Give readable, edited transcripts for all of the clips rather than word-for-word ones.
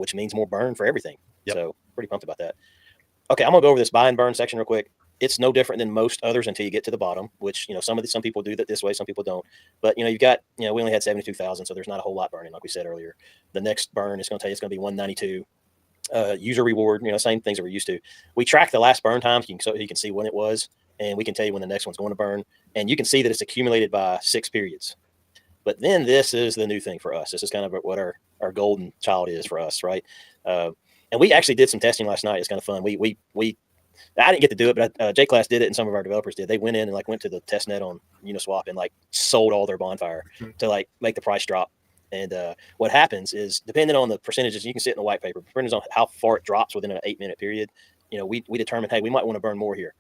which means more burn for everything. Yep. So pretty pumped about that. Okay, I'm gonna go over this buy and burn section real quick. It's no different than most others until you get to the bottom, which, some people do that this way, some people don't. But, you've got, we only had 72,000, so there's not a whole lot burning, like we said earlier. The next burn is going to tell you it's going to be 192. User reward, same things that we're used to. We track the last burn times, so you can see when it was, and we can tell you when the next one's going to burn. And you can see that it's accumulated by 6 periods. But then this is the new thing for us. This is kind of what our golden child is for us, right? And we actually did some testing last night. It's kind of fun. I didn't get to do it, but J-Class did it, and some of our developers did. They went in and went to the test net on Uniswap and sold all their Bonfire to make the price drop. And what happens is, depending on the percentages, you can see it in the white paper, depending on how far it drops within an 8-minute period, we determine, hey, we might want to burn more here.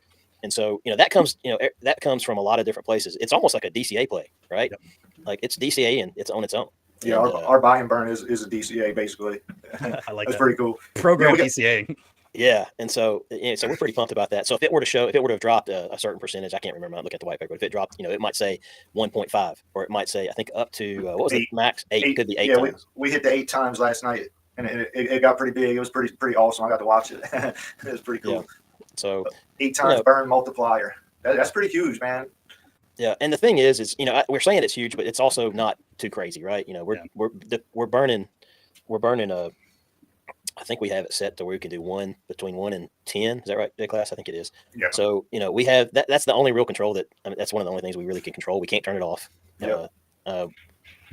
And so, that comes from a lot of different places. It's almost like a DCA play, right? Yep. It's DCA and it's on its own. Yeah, and, our buy and burn is a DCA basically. I like that's that. Pretty cool. Program DCA. Yeah, and so we're pretty pumped about that. So if it were to have dropped a certain percentage, I can't remember. I look at the white paper. But if it dropped, it might say 1.5, or it might say, I think, up to what was 8, the max? 8 could be 8 times. We hit the 8 times last night, and it got pretty big. It was pretty awesome. I got to watch it. It was pretty cool. Yeah. So 8 times burn multiplier. That's pretty huge, man. Yeah, and the thing is we're saying it's huge, but it's also not too crazy, right? We're burning I think we have it set to where we can do between 1 and 10. Is that right, J-Class? I think it is. Yeah. So, we have that's the only real control that's one of the only things we really can control. We can't turn it off. Yeah.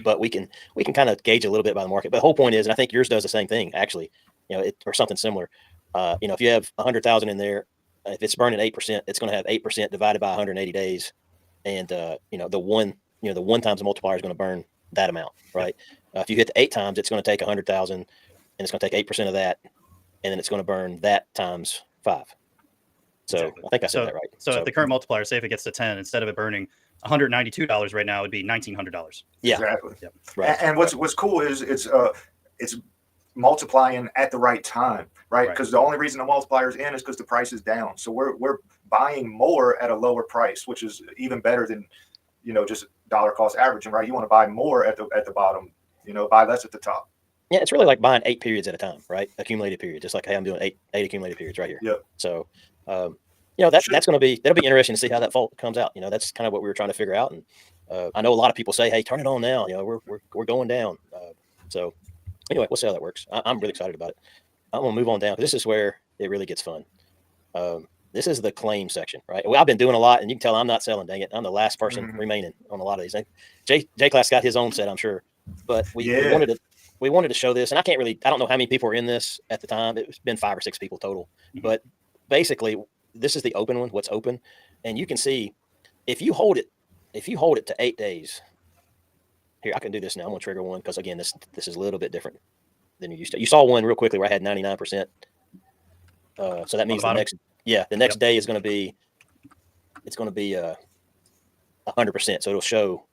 But we can kind of gauge a little bit by the market. But the whole point is, and I think yours does the same thing, actually, or something similar. If you have 100,000 in there, if it's burning 8%, it's going to have 8% divided by 180 days. And, the one times the multiplier is going to burn that amount, right? If you hit the 8 times, it's going to take 100,000. And it's going to take 8% of that, and then it's going to burn that times 5. So exactly. I think I said that right. So if the current multiplier, say if it gets to 10, instead of it burning $192 right now, it would be $1,900. Yeah, exactly. Yep. Right. And what's cool is it's multiplying at the right time, right? Because the only reason the multiplier is in is because the price is down. So we're buying more at a lower price, which is even better than just dollar cost averaging, right? You want to buy more at the bottom, buy less at the top. Yeah, it's really like buying 8 periods at a time, right? Accumulated periods. Just like, hey, I'm doing eight accumulated periods right here. Yep. So, that'll be interesting to see how that fault comes out. That's kind of what we were trying to figure out. And I know a lot of people say, hey, turn it on now. We're going down. So anyway, we'll see how that works. I'm really excited about it. I'm gonna move on down because this is where it really gets fun. This is the claim section, right? Well, I've been doing a lot, and you can tell I'm not selling. Dang it, I'm the last person remaining on a lot of these. J-Class got his own set, I'm sure, but we wanted to show this, and I don't know how many people were in this at the time. It's been 5 or 6 people total, but basically this is the open one, what's open. And you can see if you hold it to 8 days here, I can do this now. I'm gonna trigger one. Cause again, this is a little bit different than you used to. You saw one real quickly where I had 99%. So that means the next day is going to be, it's going to be 100%. So it'll show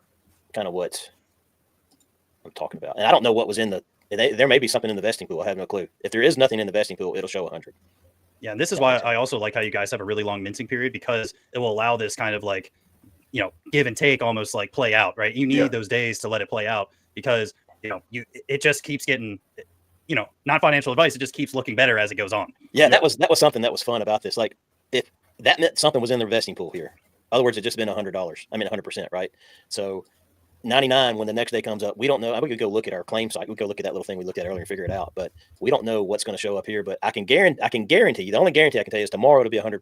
kind of what I'm talking about. And I don't know what was in there may be something in the vesting pool. I have no clue. If there is nothing in the vesting pool, it'll show 100. Yeah. And this is why I also like how you guys have a really long minting period, because it will allow this kind of give and take, almost play out, right? You need those days to let it play out, because, it just keeps getting, not financial advice. It just keeps looking better as it goes on. Yeah. That was something that was fun about this. Like, if that meant something was in the vesting pool here, in other words, it just been $100. I mean, 100%, right? So 99, when the next day comes up, we don't know. We could go look at our claim site. We could go look at that little thing we looked at earlier and figure it out. But we don't know what's going to show up here. But I can guarantee you, the only guarantee I can tell you is tomorrow it'll be 100%,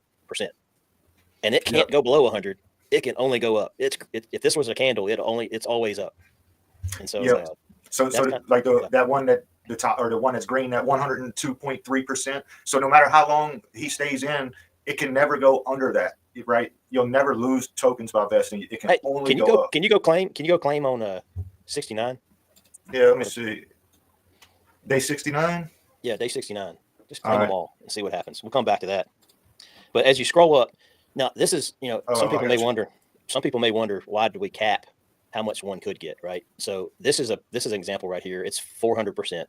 and it can't go below 100. It can only go up. If this was a candle, it's always up. And so, that one that the top, or the one that's green, that 102.3%. So no matter how long he stays in, it can never go under that. Right, you'll never lose tokens by vesting. It can only go up. Can you go claim on 69? Yeah, let me see. Day 69. Yeah, day 69. Just claim them all and see what happens. We'll come back to that. But as you scroll up, now this is some people may wonder why do we cap how much one could get, right? So this is an example right here. It's 400%.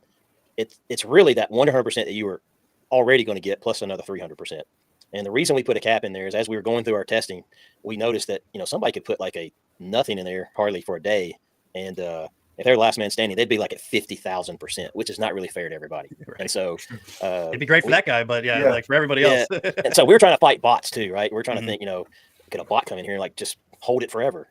It's really that 100% that you were already going to get plus another 300%. And the reason we put a cap in there is, as we were going through our testing, we noticed that somebody could put like a nothing in there hardly for a day, and if they're the last man standing, they'd be like at 50,000%, which is not really fair to everybody. Right. And so it'd be great for that guy, but like for everybody else. And so we're trying to fight bots too, right? We're trying Mhm. to think, could a bot come in here and like just hold it forever?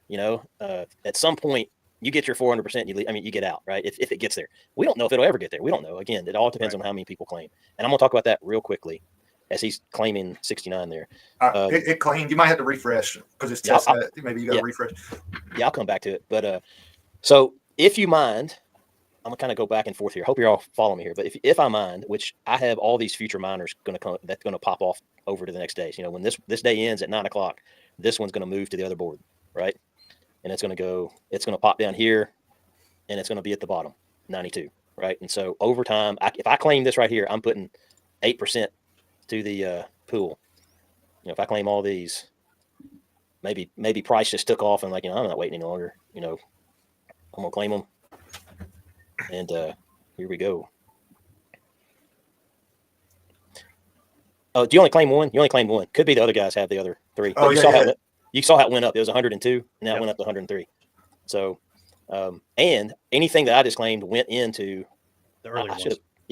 At some point you get your 400%, you get out, right? If it gets there, we don't know if it'll ever get there. We don't know. Again, it all depends on how many people claim. And I'm gonna talk about that real quickly as he's claiming 69 there. It claimed. You might have to refresh because it's testing. Maybe you got to refresh. Yeah, I'll come back to it. But so if you mind, I'm gonna kind of go back and forth here. Hope you're all following me here. But if I mind, which I have all these future miners that's gonna pop off over to the next day. So, when this day ends at 9 o'clock, this one's gonna move to the other board, right? And it's gonna pop down here, and it's gonna be at the bottom, 92, right? And so over time, if I claim this right here, I'm putting 8% to the pool. If I claim all these, maybe price just took off and like, I'm not waiting any longer. I'm gonna claim them. And here we go. Oh, do you only claim one? You only claim one. Could be the other guys have the other three. Oh, you saw how it went up. It was 102, and now it went up to 103. So, and anything that I just claimed went into the early ones.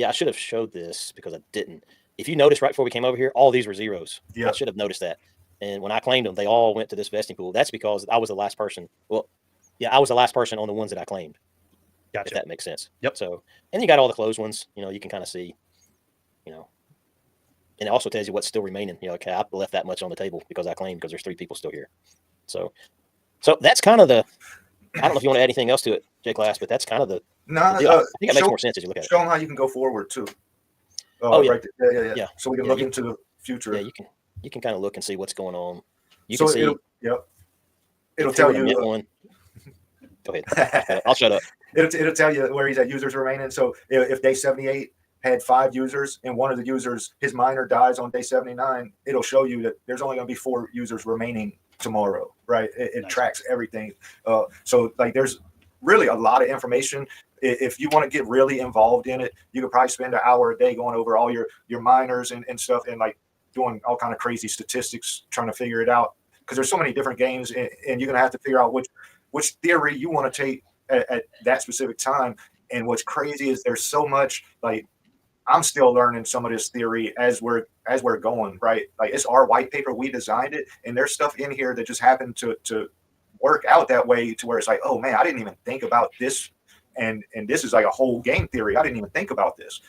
I should have showed this because I didn't. If you notice right before we came over here, all these were zeros. Yeah. I should have noticed that. And when I claimed them, they all went to this vesting pool. That's because I was the last person. Well, I was the last person on the ones that I claimed. Gotcha. If that makes sense. Yep. So, and you got all the closed ones. You can kind of see. And it also tells you what's still remaining. Okay, I left that much on the table because I claimed because there's 3 people still here. So that's kind of the. I don't know if you want to add anything else to it, Jake Glass, but that's kind of the. I think it makes more sense as you look at it. Show them how you can go forward too. Right there. Yeah. So we can look into the future. Yeah, you can kind of look and see what's going on. You so can see. It'll tell you. One. Go ahead. I'll shut up. It'll tell you where he's at users remaining. So if day 78 had 5 users and one of the users, his miner dies on day 79, it'll show you that there's only going to be 4 users remaining tomorrow, right? It nice. Tracks everything. So like there's really a lot of information. If you want to get really involved in it, you could probably spend an hour a day going over all your miners and stuff and like doing all kind of crazy statistics, trying to figure it out. Because there's so many different games and you're going to have to figure out which theory you want to take at that specific time. And what's crazy is there's so much, like, I'm still learning some of this theory as we're going, right? Like it's our white paper, we designed it, and there's stuff in here that just happened to work out that way to where it's like, oh man, I didn't even think about this, and this is like a whole game theory. I didn't even think about this.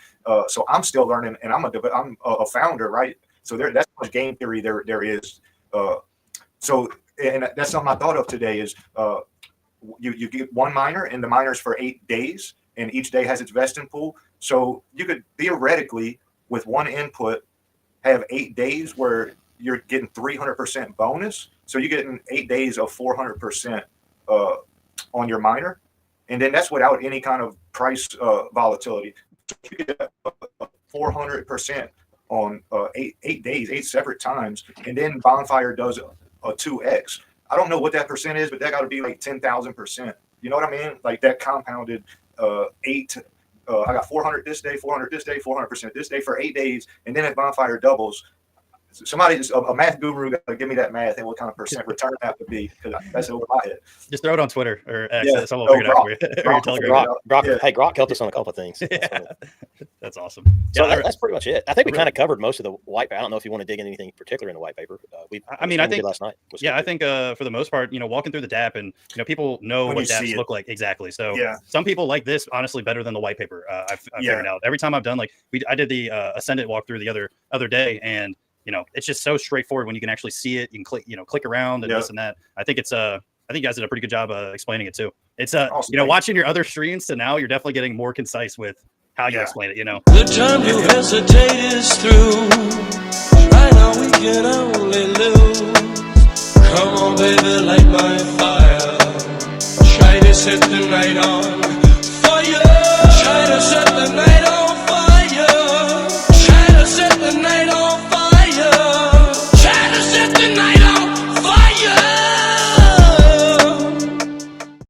So I'm still learning, and I'm a founder, right? So that's how much game theory there is. So and that's something I thought of today is you get one miner, and the miner's for 8 days. And each day has its vesting pool. So you could theoretically, with one input, have 8 days where you're getting 300% bonus. So you're getting 8 days of 400% on your miner. And then that's without any kind of price volatility. So you get 400% on 8 days, 8 separate times. And then Bonfire does a 2x. I don't know what that percent is, but that got to be like 10,000%. You know what I mean? Like that compounded 8. I got 400 this day, 400 this day, 400% this day for 8 days, and then if Bonfire doubles, somebody just a math guru got to give me that math and what kind of percent return that would be, because that's over my head. Just throw it on Twitter or X. Someone will figure it out for you. Hey, Grok helped us on a couple of things. That's awesome. So that's pretty much it. I think we kind of covered most of the white paper. I don't know if you want to dig in anything particular in the white paper. I think last night. I think for the most part, walking through the DApp and people know what DApps look like exactly. So some people like this honestly better than the white paper. I figured out every time I've done I did the Ascendant walkthrough the other day, and it's just so straightforward when you can actually see it. You can click around and this and that. I think you guys did a pretty good job explaining it too. It's awesome. Watching your other streams to now, you're definitely getting more concise with how you explain it. The time to hesitate is through. Right now we get out.